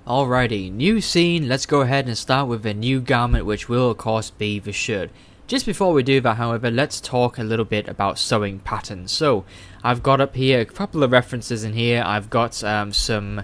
Alrighty, new scene. Let's go ahead and start with a new garment, which will of course be the shirt. Just before we do that, however, let's talk a little bit about sewing patterns. So, I've got up here a couple of references in here. I've got some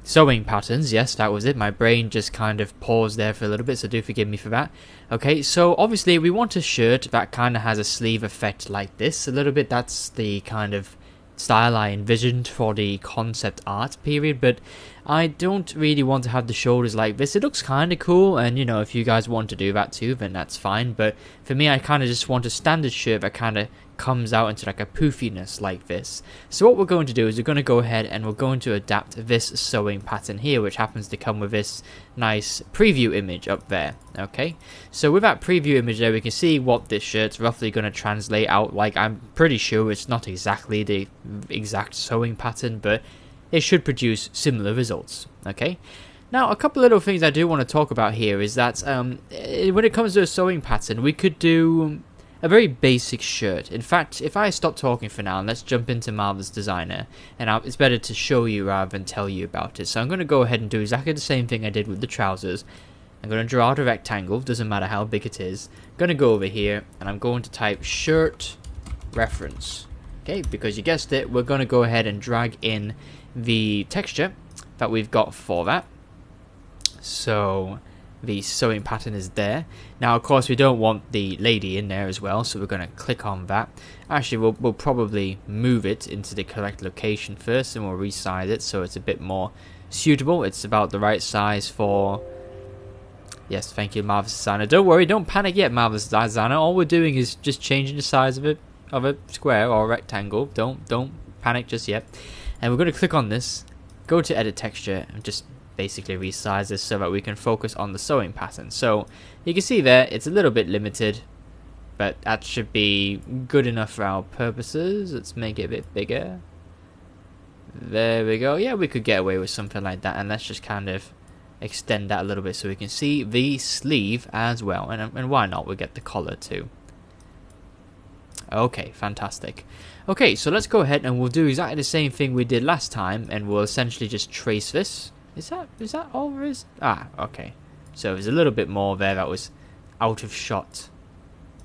sewing patterns. Yes, that was it. My brain just kind of paused there for a little bit, so do forgive me for that. Okay, so obviously we want a shirt that kind of has a sleeve effect like this a little bit. That's the kind of style I envisioned for the concept art period, but I don't really want to have the shoulders like this. It looks kind of cool, and you know, if you guys want to do that too, then that's fine, but for me, I kind of just want a standard shirt that kind of comes out into like a poofiness like this. So what we're going to do is we're going to go ahead and we're going to adapt this sewing pattern here, which happens to come with this nice preview image up there. Okay, so with that preview image there, we can see what this shirt's roughly going to translate out like. I'm pretty sure it's not exactly the exact sewing pattern, but it should produce similar results. Okay, now a couple little things I do want to talk about here is that when it comes to a sewing pattern, we could do a very basic shirt. In fact, if I stop talking for now and let's jump into Marvelous Designer, and it's better to show you rather than tell you about it. So I'm going to go ahead and do exactly the same thing I did with the trousers. I'm going to draw out a rectangle, doesn't matter how big it is. I'm going to go over here and I'm going to type shirt reference. Okay, because you guessed it, we're going to go ahead and drag in the texture that we've got for that. So the sewing pattern is there. Now of course we don't want the lady in there as well, so we're going to click on that. Actually we'll probably move it into the correct location first, and we'll resize it so it's a bit more suitable. It's about the right size for... Yes, thank you, Marvelous Designer. Don't worry, don't panic yet, Marvelous Designer. All we're doing is just changing the size of a square or a rectangle. Don't panic just yet. And we're going to click on this, go to edit texture, and just basically resize this so that we can focus on the sewing pattern. So you can see there it's a little bit limited, but that should be good enough for our purposes. Let's make it a bit bigger. There we go. Yeah, we could get away with something like that, and let's just kind of extend that a little bit so we can see the sleeve as well, and why not, we'll get the collar too. Okay, fantastic. Okay, so let's go ahead and we'll do exactly the same thing we did last time, and we'll essentially just trace this. Is that all there is? Ah, okay. So there's a little bit more there that was out of shot.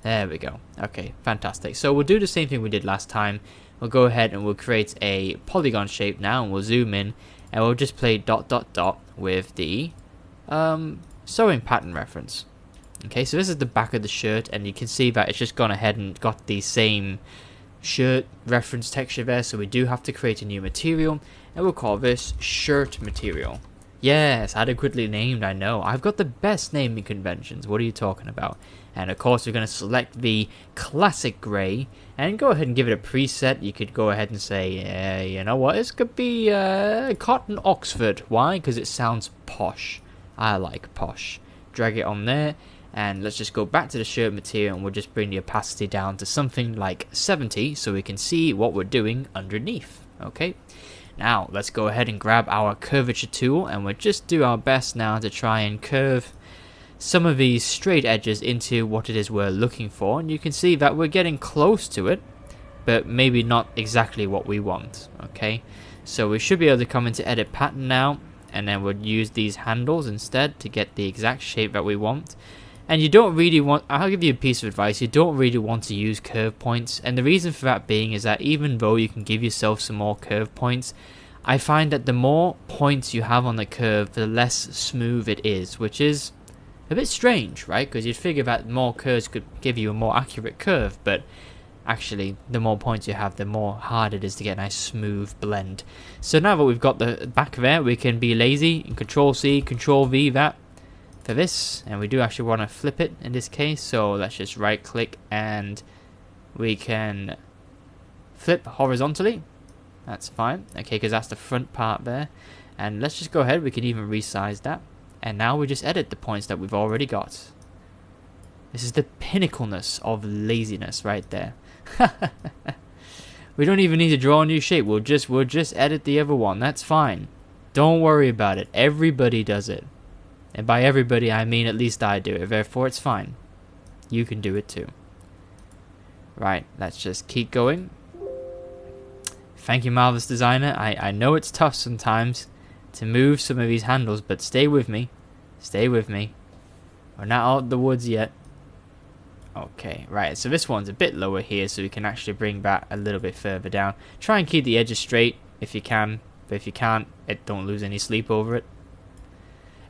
There we go. Okay, fantastic. So we'll do the same thing we did last time. We'll go ahead and we'll create a polygon shape now, and we'll zoom in, and we'll just play ... with the sewing pattern reference. Okay, so this is the back of the shirt, and you can see that it's just gone ahead and got the same shirt reference texture there, so we do have to create a new material, and we'll call this shirt material. Yes, adequately named, I know. I've got the best naming conventions. What are you talking about? And of course we're going to select the classic grey and go ahead and give it a preset. You could go ahead and say, you know what, this could be Cotton Oxford. Why? Because it sounds posh. I like posh. Drag it on there, and let's just go back to the shirt material, and we'll just bring the opacity down to something like 70 so we can see what we're doing underneath. Okay, now let's go ahead and grab our curvature tool, and we'll just do our best now to try and curve some of these straight edges into what it is we're looking for, and you can see that we're getting close to it, but maybe not exactly what we want. Okay, so we should be able to come into edit pattern now, and then we'll use these handles instead to get the exact shape that we want. And you don't really want, I'll give you a piece of advice, you don't really want to use curve points, and the reason for that being is that even though you can give yourself some more curve points, I find that the more points you have on the curve, the less smooth it is, which is a bit strange, right? Because you'd figure that more curves could give you a more accurate curve, but actually the more points you have, the more hard it is to get a nice smooth blend. So now that we've got the back there, we can be lazy and Control-C, Control-V that for this, and we do actually want to flip it in this case, so let's just right click and we can flip horizontally. That's fine, okay, because that's the front part there. And let's just go ahead, we can even resize that, and now we just edit the points that we've already got. This is the pinnacleness of laziness right there. We don't even need to draw a new shape, we'll just edit the other one. That's fine, don't worry about it, everybody does it. And by everybody, I mean at least I do it. Therefore, it's fine. You can do it too. Right, let's just keep going. Thank you, Marvelous Designer. I know it's tough sometimes, to move some of these handles, but stay with me. Stay with me. We're not out of the woods yet. Okay, right, so this one's a bit lower here, so we can actually bring that a little bit further down. Try and keep the edges straight if you can, but if you can't, don't lose any sleep over it.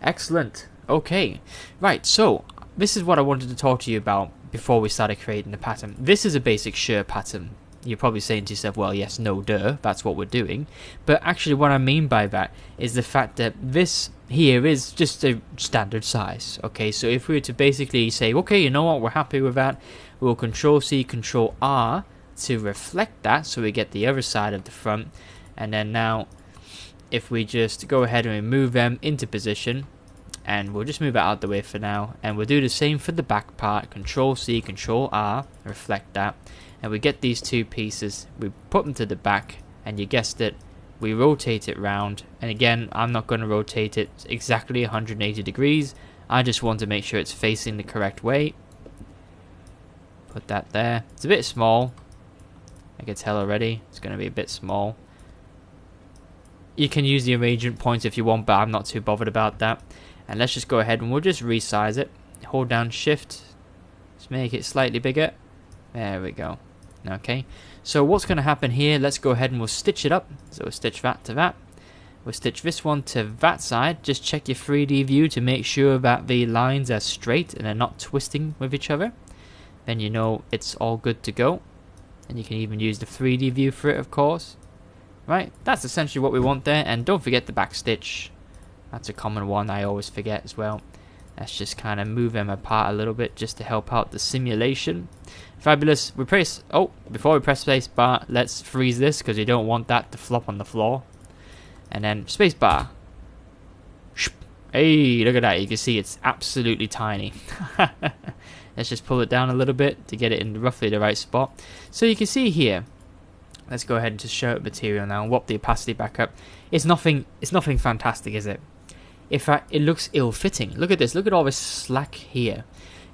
Excellent. Okay, right, so this is what I wanted to talk to you about before we started creating the pattern. This is a basic shirt pattern. You're probably saying to yourself, well, yes, no, duh, that's what we're doing. But actually what I mean by that is the fact that this here is just a standard size. Okay, so if we were to basically say, okay, you know what, we're happy with that, we'll Control-C, Control-R to reflect that so we get the other side of the front. And then now, if we just go ahead and move them into position, and we'll just move it out the way for now, and we'll do the same for the back part, Control-C, Control-R, reflect that. And we get these two pieces, we put them to the back, and you guessed it, we rotate it round. And again, I'm not going to rotate it exactly 180 degrees, I just want to make sure it's facing the correct way. Put that there. It's a bit small, I can tell already, it's going to be a bit small. You can use the arrangement points if you want, but I'm not too bothered about that. And let's just go ahead and we'll just resize it. Hold down shift, just make it slightly bigger. There we go. Okay, so what's going to happen here, let's go ahead and we'll stitch it up. So we'll stitch that to that. We'll stitch this one to that side. Just check your 3D view to make sure that the lines are straight and they're not twisting with each other. Then you know it's all good to go. And you can even use the 3D view for it, of course. Right, that's essentially what we want there. And don't forget the back stitch. That's a common one I always forget as well. Let's just kind of move them apart a little bit just to help out the simulation. Fabulous. We press, oh, before we press space bar, let's freeze this because we don't want that to flop on the floor. And then space bar. Hey, look at that. You can see it's absolutely tiny. Let's just pull it down a little bit to get it in roughly the right spot. So you can see here. Let's go ahead and just show it material now and whop the opacity back up. It's nothing fantastic, is it? In fact, it looks ill-fitting. Look at this. Look at all this slack here.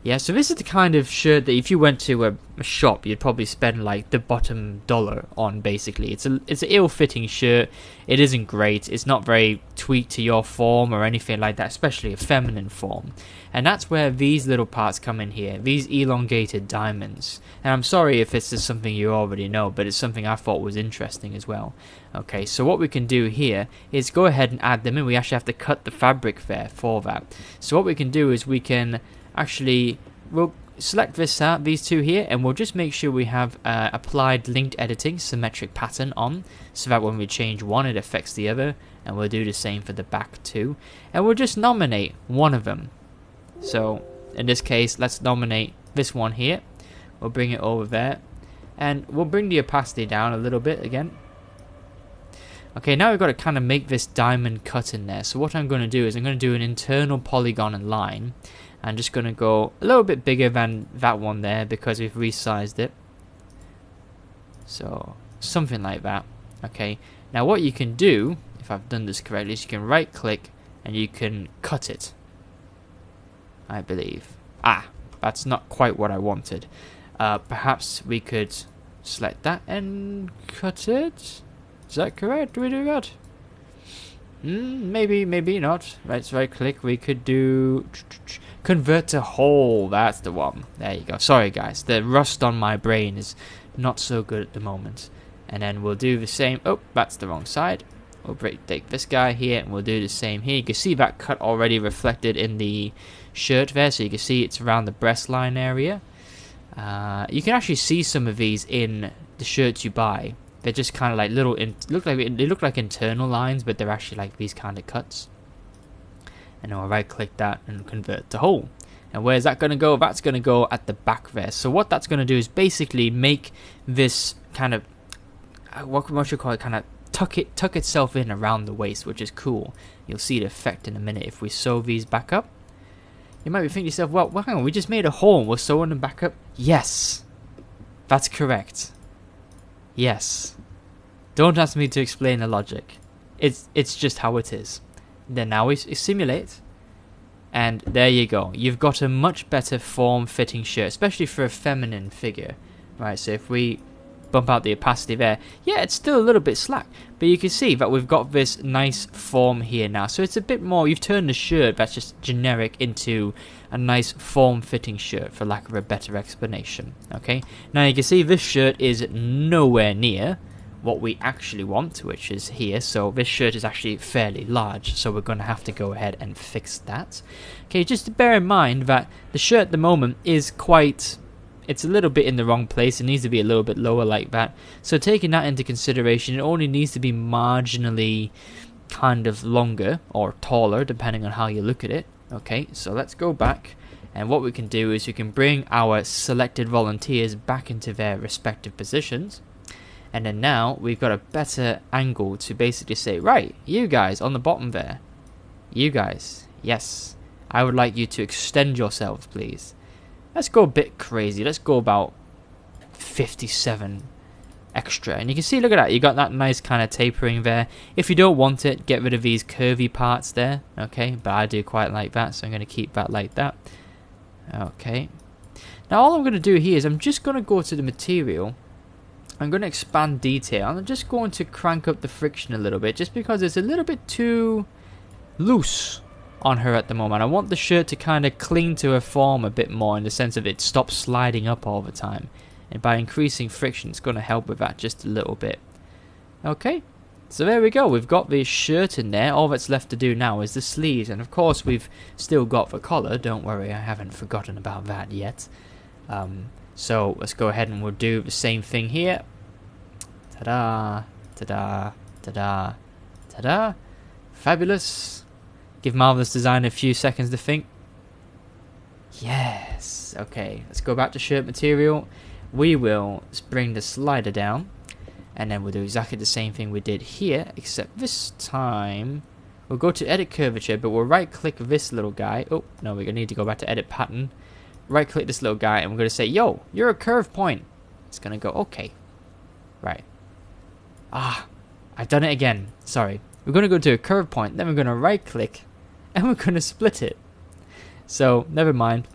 Yeah, so this is the kind of shirt that if you went to a shop, you'd probably spend like the bottom dollar on, basically. It's an ill-fitting shirt. It isn't great. It's not very tweaked to your form or anything like that, especially a feminine form. And that's where these little parts come in here, these elongated diamonds. And I'm sorry if this is something you already know, but it's something I thought was interesting as well. Okay, so what we can do here is go ahead and add them in. We actually have to cut the fabric there for that. So what we can do is we can actually, we'll select this out, these two here, and we'll just make sure we have applied linked editing symmetric pattern on, so that when we change one it affects the other. And we'll do the same for the back too, and we'll just nominate one of them. So in this case, let's nominate this one here. We'll bring it over there, and we'll bring the opacity down a little bit again. Okay, now we've got to kind of make this diamond cut in there. So what I'm going to do is I'm going to do an internal polygon and line. I'm just going to go a little bit bigger than that one there because we've resized it. So something like that. Okay, now what you can do, if I've done this correctly, is you can right click and you can cut it, I believe. That's not quite what I wanted. Perhaps we could select that and cut it. Is that correct? Do we do that? Maybe, maybe not. Let's right click. We could do convert to whole. That's the one. There you go. Sorry guys, the rust on my brain is not so good at the moment. And then we'll do the same. Oh, that's the wrong side. We'll take this guy here and we'll do the same here. You can see that cut already reflected in the shirt there, so you can see it's around the breast line area. You can actually see some of these in the shirts you buy. They're just kind of like little, they look like internal lines, but they're actually like these kind of cuts. And I'll right click that and convert to whole. And where's that going to go? That's going to go at the back there. So what that's going to do is basically make this kind of, what you call it, kind of tuck itself in around the waist, which is cool. You'll see the effect in a minute if we sew these back up. You might be thinking to yourself, well, hang on, we just made a hole and we're sewing them back up. Yes, that's correct. Yes. Don't ask me to explain the logic. It's just how it is. Then now we simulate. And there you go. You've got a much better form-fitting shirt, especially for a feminine figure. Right, so if we bump out the opacity there. Yeah, it's still a little bit slack, but you can see that we've got this nice form here now. So it's a bit more, you've turned the shirt that's just generic into a nice form-fitting shirt, for lack of a better explanation. Okay, now you can see this shirt is nowhere near what we actually want, which is here. So this shirt is actually fairly large, so we're going to have to go ahead and fix that. Okay, just to bear in mind that the shirt at the moment is quite, it's a little bit in the wrong place. It needs to be a little bit lower like that. So taking that into consideration, it only needs to be marginally kind of longer or taller, depending on how you look at it. Okay, so let's go back, and what we can do is we can bring our selected volunteers back into their respective positions. And then now we've got a better angle to basically say, right, you guys on the bottom there, you guys, yes, I would like you to extend yourselves, please. Let's go a bit crazy. Let's go about 57 extra. And you can see, look at that, you got that nice kind of tapering there. If you don't want it, get rid of these curvy parts there. Okay, but I do quite like that, so I'm going to keep that like that. Okay. Now all I'm going to do here is I'm just going to go to the material. I'm going to expand detail. I'm just going to crank up the friction a little bit, just because it's a little bit too loose on her at the moment. I want the shirt to kind of cling to her form a bit more, in the sense of it stops sliding up all the time. And by increasing friction, it's going to help with that just a little bit. Okay, so there we go. We've got the shirt in there. All that's left to do now is the sleeves. And of course, we've still got the collar. Don't worry, I haven't forgotten about that yet. So let's go ahead and we'll do the same thing here. Ta-da, ta-da, ta-da, ta-da. Fabulous. Give Marvelous Design a few seconds to think. Yes. Okay, let's go back to shirt material. We will bring the slider down, and then we'll do exactly the same thing we did here, except this time we'll go to edit curvature, but we'll right click this little guy. Oh, no, we're going to need to go back to edit pattern. Right click this little guy, and we're going to say, yo, you're a curve point. It's going to go, okay. Right. Ah, I've done it again. Sorry. We're going to go to a curve point, then we're going to right click, and we're going to split it. So, never mind.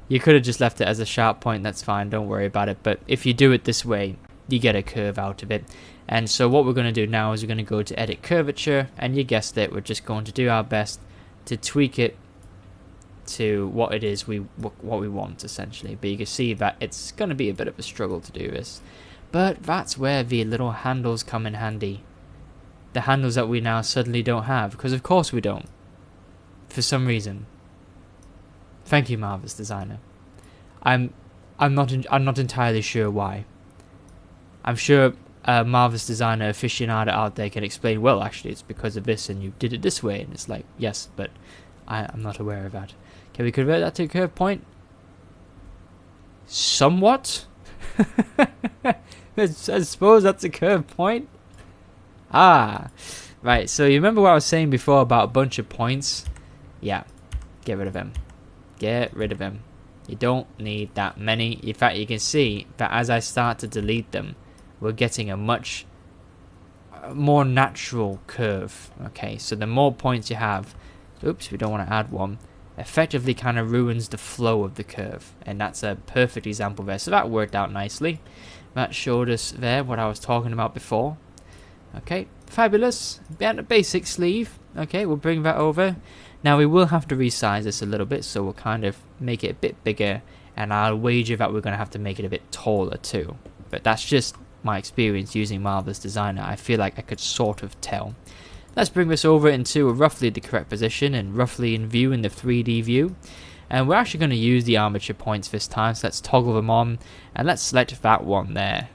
You could have just left it as a sharp point, that's fine, don't worry about it. But if you do it this way, you get a curve out of it. And so what we're going to do now is we're going to go to edit curvature, and you guessed it, we're just going to do our best to tweak it to what it is what we want, essentially. But you can see that it's going to be a bit of a struggle to do this. But that's where the little handles come in handy. The handles that we now suddenly don't have, because of course we don't. For some reason. Thank you, Marvelous Designer. I'm not entirely sure why. I'm sure a Marvelous Designer aficionado out there can explain, well, actually it's because of this and you did it this way, and it's like, yes, but I'm not aware of that. Can we convert that to a curve point? Somewhat? I suppose that's a curve point. Ah, right, so you remember what I was saying before about a bunch of points? Yeah, get rid of them. Get rid of them. You don't need that many. In fact, you can see that as I start to delete them, we're getting a much more natural curve. Okay, so the more points you have, oops, we don't want to add one, effectively kind of ruins the flow of the curve. And that's a perfect example there. So that worked out nicely. That showed us there what I was talking about before. Okay, fabulous. And a basic sleeve. Okay, we'll bring that over. Now we will have to resize this a little bit, so we'll kind of make it a bit bigger, and I'll wager that we're going to have to make it a bit taller too. But that's just my experience using Marvelous Designer. I feel like I could sort of tell. Let's bring this over into roughly the correct position and roughly in view in the 3D view. And we're actually going to use the armature points this time, so let's toggle them on, and let's select that one there.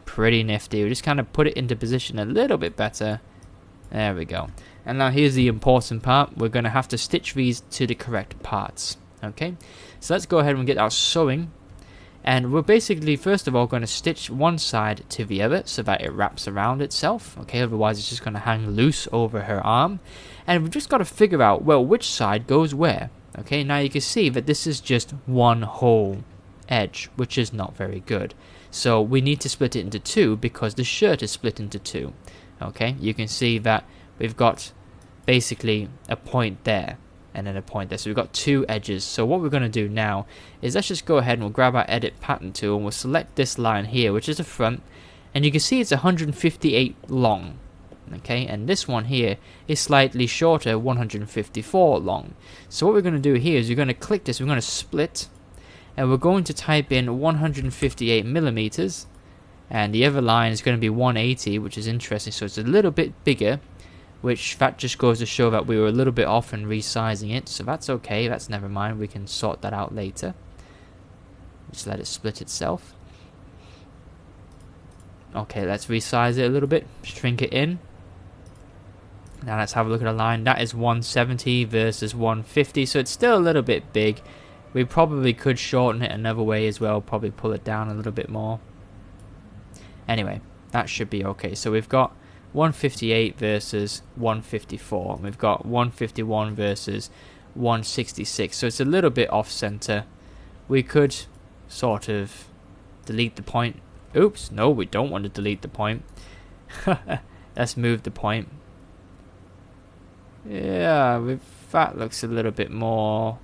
Pretty nifty. We'll just kind of put it into position a little bit better. There we go. And now here's the important part. We're going to have to stitch these to the correct parts. Okay, so let's go ahead and get our sewing. And we're basically, first of all, going to stitch one side to the other so that it wraps around itself. Okay, otherwise it's just going to hang loose over her arm. And we've just got to figure out, well, which side goes where. Okay, now you can see that this is just one whole edge, which is not very good. So we need to split it into two because the shirt is split into two. Okay, you can see that we've got basically a point there. and then a point there. So we've got 2 edges. So what we're going to do now is let's just go ahead and we'll grab our edit pattern tool and we'll select this line here, which is the front, and you can see it's 158 long. Okay, and this one here is slightly shorter, 154 long. So what we're going to do here is we're going to click this, we're going to split, and we're going to type in 158 millimeters, and the other line is going to be 180, which is interesting. So it's a little bit bigger, which that just goes to show that we were a little bit off in resizing it. So that's okay, that's never mind, we can sort that out later. Just let it split itself. Okay, let's resize it a little bit, shrink it in. Now let's have a look at a line. That is 170 versus 150, so it's still a little bit big. We probably could shorten it another way as well, probably pull it down a little bit more. Anyway, that should be okay. So we've got 158 versus 154. We've got 151 versus 166. So it's a little bit off center. We could sort of delete the point. Oops, no, we don't want to delete the point. Let's move the point. Yeah, that looks a little bit more.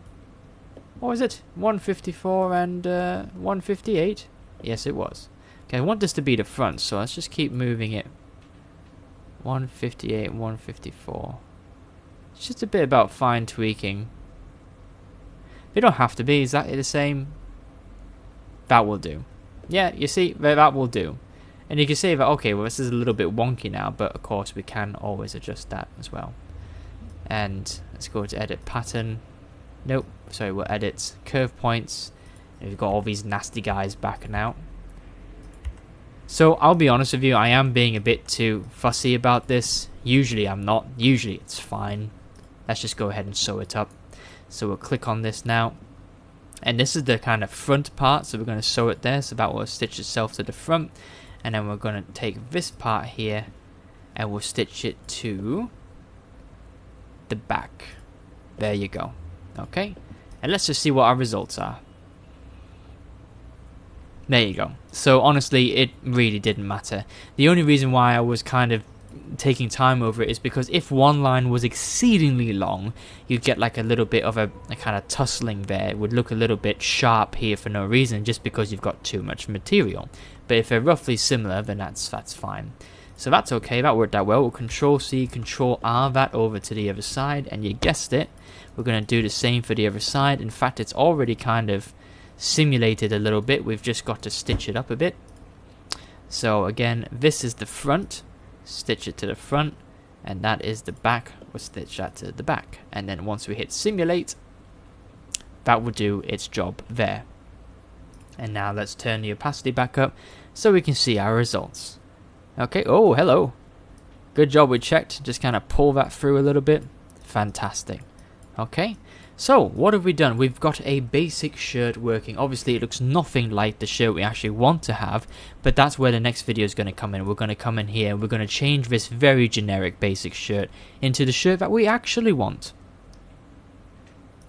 What was it? 154 and 158? Yes, it was. Okay, I want this to be the front, so let's just keep moving it. 158, 154. It's just a bit about fine tweaking. They don't have to be. Is that the same? That will do. Yeah, you see, that will do. And you can say that, okay, well, this is a little bit wonky now, but of course we can always adjust that as well. And let's go to edit pattern. Nope, sorry, we'll edit curve points. And we've got all these nasty guys backing out. So I'll be honest with you, I am being a bit too fussy about this. Usually I'm not. Usually it's fine. Let's just go ahead and sew it up. So we'll click on this now. And this is the kind of front part, so we're going to sew it there. So that will stitch itself to the front. And then we're going to take this part here and we'll stitch it to the back. There you go. Okay, and let's just see what our results are. There you go. So honestly, it really didn't matter. The only reason why I was kind of taking time over it is because if one line was exceedingly long, you'd get like a little bit of a kind of tussling there. It would look a little bit sharp here for no reason, just because you've got too much material. But if they're roughly similar, then that's fine. So that's okay, that worked out well. We'll Control-C, Control-R that over to the other side, and you guessed it, we're going to do the same for the other side. In fact, it's already kind of simulated a little bit. We've just got to stitch it up a bit. So again, this is the front, stitch it to the front, and that is the back, we'll stitch that to the back. And then once we hit simulate, that will do its job there. And now let's turn the opacity back up so we can see our results. Okay, oh, hello. Good job we checked. Just kind of pull that through a little bit. Fantastic. Okay, so what have we done? We've got a basic shirt working. Obviously, it looks nothing like the shirt we actually want to have, but that's where the next video is going to come in. We're going to come in here and we're going to change this very generic basic shirt into the shirt that we actually want.